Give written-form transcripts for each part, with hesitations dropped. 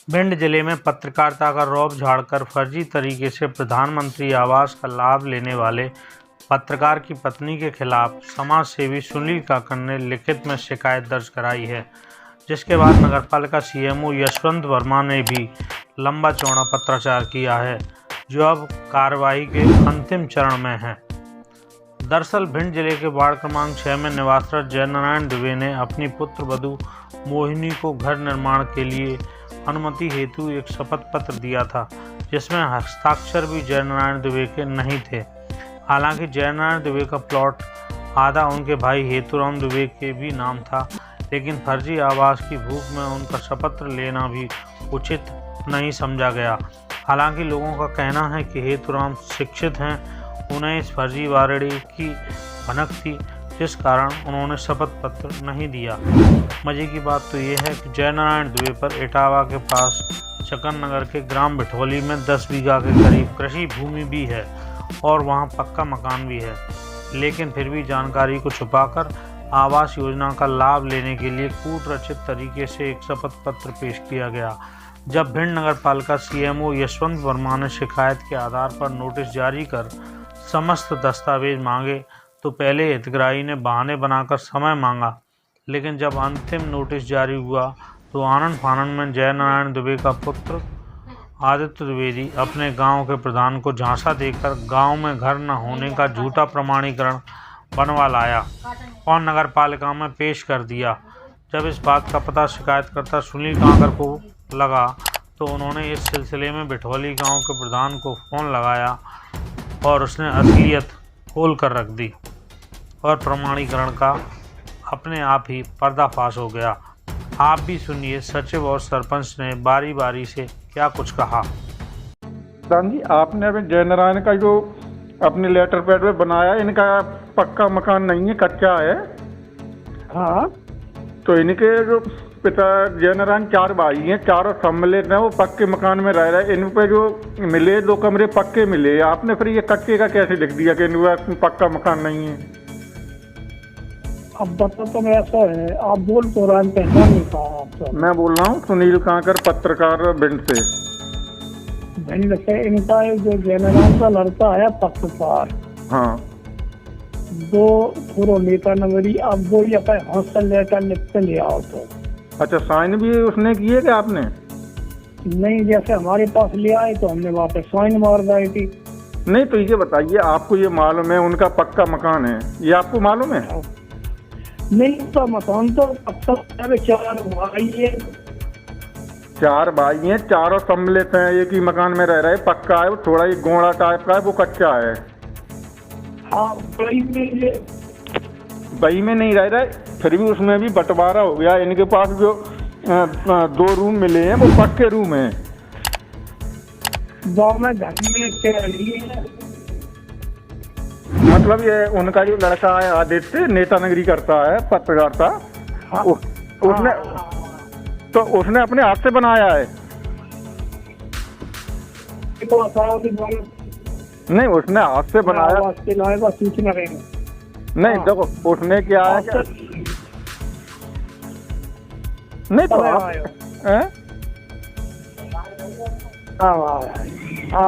भिंड जिले में पत्रकारिता का रौब झाड़कर फर्जी तरीके से प्रधानमंत्री आवास का लाभ लेने वाले पत्रकार की पत्नी के खिलाफ समाज सेवी सुनील काकड़ ने लिखित में शिकायत दर्ज कराई है, जिसके बाद नगरपालिका सीएमओ यशवंत वर्मा ने भी लंबा चौड़ा पत्राचार किया है, जो अब कार्रवाई के अंतिम चरण में है। दरअसल भिंड जिले के वार्ड क्रमांक 6 में निवासरत जयनारायण दुबे ने अपनी पुत्र वधू मोहिनी को घर निर्माण के लिए अनुमति हेतु एक शपथ पत्र दिया था, जिसमें हस्ताक्षर भी जयनारायण दुबे के नहीं थे। हालांकि जयनारायण दुबे का प्लॉट आधा उनके भाई हेतुराम दुबे के भी नाम था, लेकिन फर्जी आवास की भूख में उनका शपथ लेना भी उचित नहीं समझा गया। हालांकि लोगों का कहना है कि हेतुराम शिक्षित हैं, उन्हें इस फर्जीवाड़े की भनक थी, जिस कारण उन्होंने शपथ पत्र नहीं दिया। मजे की बात तो ये है कि जयनारायण दुबे पर इटावा के पास चकन नगर के ग्राम बिठौली में 10 बीघा के करीब कृषि भूमि भी है और वहां पक्का मकान भी है, लेकिन फिर भी जानकारी को छुपाकर आवास योजना का लाभ लेने के लिए कूट रचित तरीके से एक शपथ पत्र पेश किया गया। जब भिंड नगर पालिका सीएमओ यशवंत वर्मा ने शिकायत के आधार पर नोटिस जारी कर समस्त दस्तावेज मांगे तो पहले हितग्राही ने बहाने बनाकर समय मांगा, लेकिन जब अंतिम नोटिस जारी हुआ तो आनन फानन में जयनारायण दुबे का पुत्र आदित्य द्विवेदी अपने गांव के प्रधान को झांसा देकर गांव में घर न होने का झूठा प्रमाणीकरण बनवा लाया और नगर पालिका में पेश कर दिया। जब इस बात का पता शिकायतकर्ता सुनील काकड़ को लगा तो उन्होंने इस सिलसिले में बिठौली गांव के प्रधान को फ़ोन लगाया और उसने असलियत खोल कर रख दी और प्रमाणीकरण का अपने आप ही पर्दाफाश हो गया। आप भी सुनिए सचिव और सरपंच ने बारी बारी से क्या कुछ कहा। प्रधान जी, आपने अभी जयनारायण का जो अपने लेटर पैड पे बनाया, इनका पक्का मकान नहीं है, कच्चा है। हाँ, तो इनके जो पिता जयनारायण 4 भाई हैं, चारों सम्मिलित हैं, वो पक्के मकान में रह रहे। इन पे जो मिले 2 कमरे पक्के मिले, आपने फिर ये कच्चे का कैसे लिख दिया कि इनका पक्का मकान नहीं है? अब बता तो ऐसा है, आप बोल तो रहे हैं, पहचान नहीं पाया आपसे। मैं बोल रहा हूँ सुनील काकड़, पत्रकार, भिंड से। भिंड से इनका जो जयनारायण का लड़का है पत्रकार, हाँ, 2 पूर्व नेता नगरी, अब वो ये हॉस्टल लेटर लिख के ले आओ तो। अच्छा, साइन भी उसने किए कि आपने? नहीं, जैसे हमारे पास ले आए तो हमने वापस साइन मार दी थी। नहीं, तो ये बताइए, आपको ये मालूम है उनका पक्का मकान है, ये आपको मालूम है? नहीं, तो मकान तो पक्का 4 भाई है। 4 भाई हैं, चारों सम्मिलित हैं, एक ही मकान में रह रहे। पक्का है, वो थोड़ा ही गोड़ा टाइप का है, वो कच्चा है। हाँ, बही में नहीं रह रहे, फिर भी उसमें भी बंटवारा हो गया। इनके पास जो 2 रूम मिले हैं वो पक्के रूम हैं। गाँव में घर में मतलब ये उनका जो लड़का है आदित्य, नेता नगरी करता है, पत्रकारिता। हाँ, उसने तो उसने अपने हाथ से बनाया है। नहीं, उसने हाथ से बनाया। सूचना नहीं, देखो उसने क्या है क्या? नहीं तो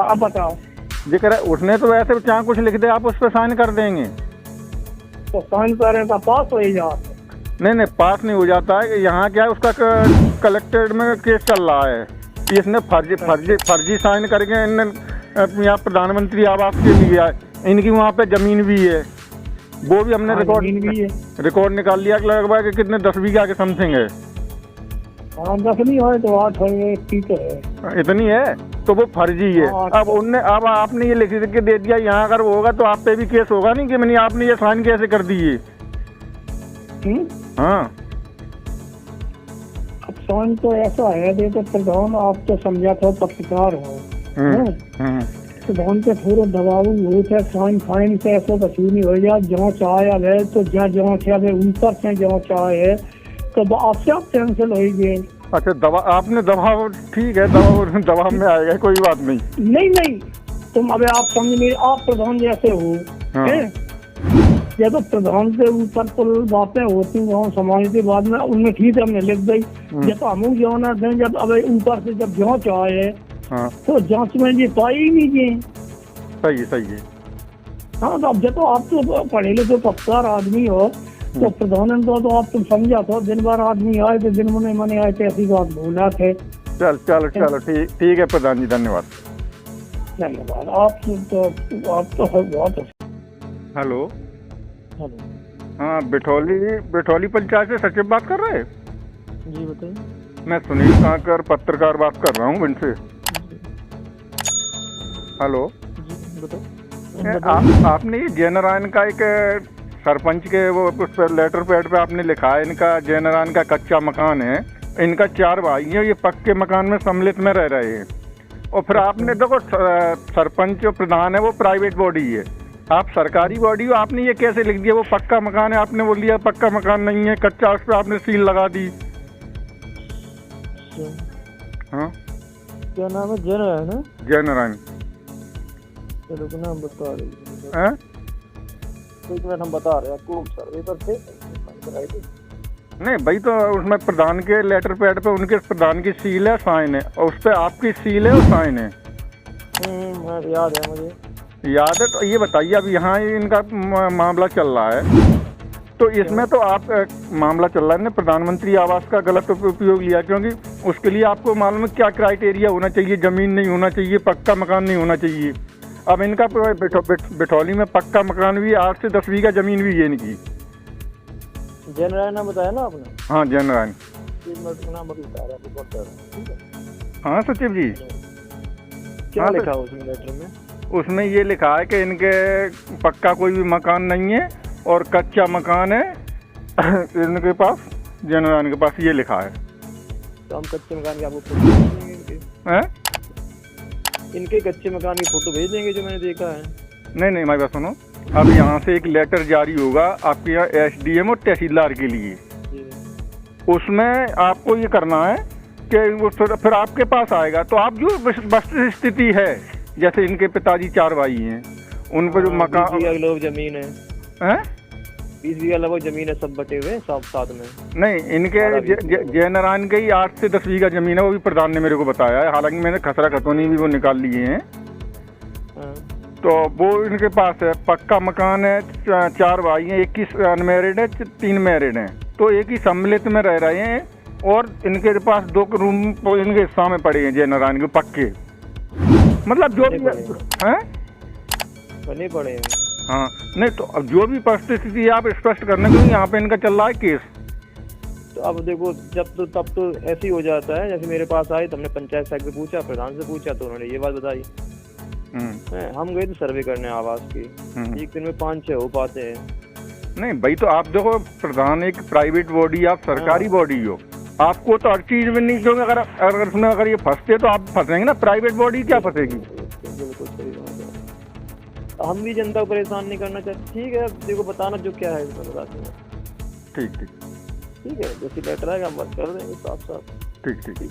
अब बताओ। जिक्र है उसने तो वैसे चाहे कुछ लिख दे, आप उस पर साइन कर देंगे तो साइन करें तो पास हो ही जाता। नहीं, पास नहीं हो जाता है। यहाँ क्या है, उसका कलेक्टेड में केस चल रहा है। इसने फर्जी साइन करके इनने यहाँ प्रधानमंत्री आवास के लिए आए। इनकी वहाँ पे जमीन भी है, वो भी हमने रिकॉर्ड निकाल लिया कि लगभग कि कितने 10 बीघा के समथिंग है। हाँ, 10 नहीं है तो 8 है, ठीक है, इतनी है, तो वो फर्जी है। अब आपने ये लिख के दे दिया, यहाँ अगर वो होगा तो आप पे भी केस होगा नहीं कि मैंने आपने ये साइन कैसे कर दिए। हाँ, अब साइन तो ऐसा है, देखो प्रधान, आप तो समझा था पत्रकार हो, प्रधान के पूरे दबाव बहुत है। साइन फाइन से ऐसा वसूली हो जाए, जाँच आया है तो जाँच है, ऊपर से जाँच आया है तो आपसे आप कैंसिल होगी। अच्छा, आपने दबाव, ठीक है, दबाव में आएगा, कोई बात नहीं। नहीं, तुम अबे आप समझ नहीं, आप प्रधान जैसे हो। या तो प्रधान से ऊपर तो बातें होती वहाँ समाज के बाद में उनमें ठीक है, हमने लिख दी। या तो हम जाना थे जब अब ऊपर से जब जांच आए तो जांच में ये पाई ही नहीं जी। सही है। हाँ तो अब जब तो आप तो पढ़े लिखे पक्कार आदमी हो तो प्रधान तो आप तुम समझा था, दिन भर आदमी आए थे, दिन मने आए थे, ऐसी बात भूला थे। चलो ठीक है प्रधान जी, धन्यवाद। आप तो बहुत। हेलो। हाँ, बिठौली पंचायत से सचिव बात कर रहे हैं? जी बताइए। मैं सुनील कांकर पत्रकार बात कर रहा हूँ इनसे। हेलो। आपने ये जय नारायण का एक सरपंच के वो उस पर लेटर पैड पे आपने लिखा है, इनका जय नारायण का कच्चा मकान है, इनका 4 भाई हैं, ये पक्के मकान में सम्मिलित में रह रहे हैं। और फिर आपने देखो सरपंच जो प्रधान है वो प्राइवेट बॉडी है, आप सरकारी बॉडी हो, आपने ये कैसे लिख दिया वो पक्का मकान है? आपने बोल दिया पक्का मकान नहीं है, कच्चा, उस पर आपने सील लगा दी। हाँ क्या नाम है? जय नारायण। जय नारायण। चलो तो नाम बता रहे हैं? एक मिनट हम बता रहे हैं आपको, सर्वे पर थे नहीं भाई, तो उसमें प्रधान के लेटर पैड पे उनके प्रधान की सील है, साइन है, और उस पर आपकी सील है और साइन है। याद है मुझे, याद है। तो ये बताइए, अब यहाँ इनका मामला चल रहा है, तो इसमें तो आप मामला चल रहा है ना, प्रधानमंत्री आवास का गलत उपयोग लिया, क्योंकि उसके लिए आपको मालूम है क्या क्राइटेरिया होना चाहिए, जमीन नहीं होना चाहिए, पक्का मकान नहीं होना चाहिए। अब इनका बिठौली में पक्का मकान भी 8 से 10 बीघा जमीन भी है इनकी। जय नारायण नाम बताया ना आपने? हाँ, जय नारायण। हाँ सचिव जी, क्या लिखा उसमें लेटर में? उसमें ये लिखा है कि इनके पक्का कोई भी मकान नहीं है और कच्चा मकान है इनके पास, जय नारायण के पास, ये लिखा है। तो हम कच्चे मकान की आपको फोटो भेज देंगे। हैं? इनके कच्चे मकान की फोटो भेज देंगे जो मैंने देखा है। नहीं, हमारी बात सुनो, अब यहाँ से एक लेटर जारी होगा आपके यहाँ SDM और तहसीलदार के लिए, उसमें आपको ये करना है कि वो फिर आपके पास आएगा, तो आप जो वस्तु स्थिति है, जैसे इनके पिताजी 4 भाई हैं, उन पर जो मकान 20 बीघा लोग जमीन है, 20 बीघा लगभग जमीन है, सब बटे हुए सब साथ में। नहीं, इनके जय नारायण के ही 8 से 10 बीघा जमीन है, वो भी प्रधान ने मेरे को बताया है, हालांकि मैंने खसरा खतौनी भी वो निकाल लिए हैं। तो वो इनके पास है, पक्का मकान है, 4 भाई हैं, 21 अनमैरिड है, 3 मैरिड हैं, तो एक ही सम्मिलित में रह रहे हैं, और इनके पास 2 रूम इनके हिस्सा में पड़े हैं जय नारायण के पक्के, मतलब जो भी है बने पड़े हैं। हाँ, नहीं तो अब जो भी परिस्थिति आप स्पष्ट करना, क्योंकि यहाँ पे इनका चल रहा है केस। तो अब देखो, जब तो तब तो ऐसे ही हो जाता है, जैसे मेरे पास आए तो हमने पंचायत साहब से पूछा, प्रधान से पूछा, तो उन्होंने ये बात बताई। हम गए थे सर्वे करने आवास की, एक दिन में 5-6 हो पाते हैं। नहीं भाई, तो आप देखो, प्रधान एक प्राइवेट बॉडी, आप सरकारी बॉडी हो, आपको तो हर चीज में नहीं, क्योंकि अगर उसमें अगर ये फंसते तो आप फंसेंगे ना, प्राइवेट बॉडी क्या फंसेगी? बिल्कुल सही बात है, हम भी जनता को परेशान नहीं करना चाहते। ठीक है, देखो बताना जो क्या है बताते हैं। ठीक है, जैसे लेटर आएगा हम बात कर देंगे साफ। ठीक।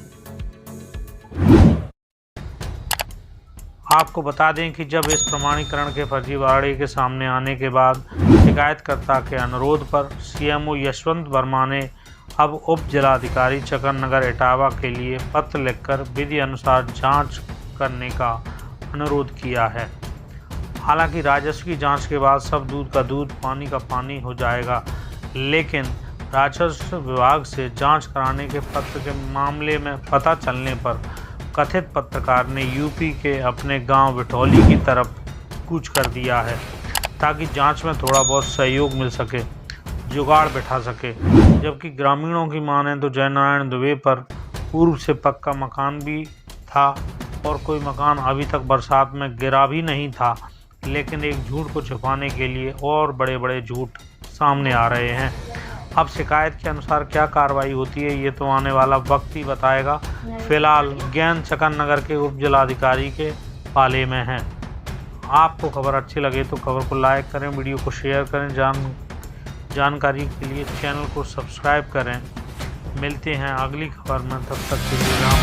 आपको बता दें कि जब इस प्रमाणीकरण के फर्जीवाड़े के सामने आने के बाद शिकायतकर्ता के अनुरोध पर CMO यशवंत वर्मा ने अब उप जिलाधिकारी चकन-नगर इटावा के लिए पत्र लिखकर विधि अनुसार जांच करने का अनुरोध किया है। हालांकि राजस्व की जांच के बाद सब दूध का दूध, पानी का पानी हो जाएगा, लेकिन राजस्व विभाग से जांच कराने के पत्र के मामले में पता चलने पर कथित पत्रकार ने यूपी के अपने गांव बिठौली की तरफ कूच कर दिया है, ताकि जांच में थोड़ा बहुत सहयोग मिल सके, जुगाड़ बैठा सके। जबकि ग्रामीणों की माने तो जय नारायण दुबे पर पूर्व से पक्का मकान भी था और कोई मकान अभी तक बरसात में गिरा भी नहीं था, लेकिन एक झूठ को छुपाने के लिए और बड़े बड़े झूठ सामने आ रहे हैं। अब शिकायत के अनुसार क्या कार्रवाई होती है ये तो आने वाला वक्त ही बताएगा। फिलहाल ज्ञान चकन-नगर के उप जिलाधिकारी के पाले में है। आपको खबर अच्छी लगे तो खबर को लाइक करें, वीडियो को शेयर करें, जानकारी के लिए चैनल को सब्सक्राइब करें। मिलते हैं अगली खबर में, तब तक के लिए राम।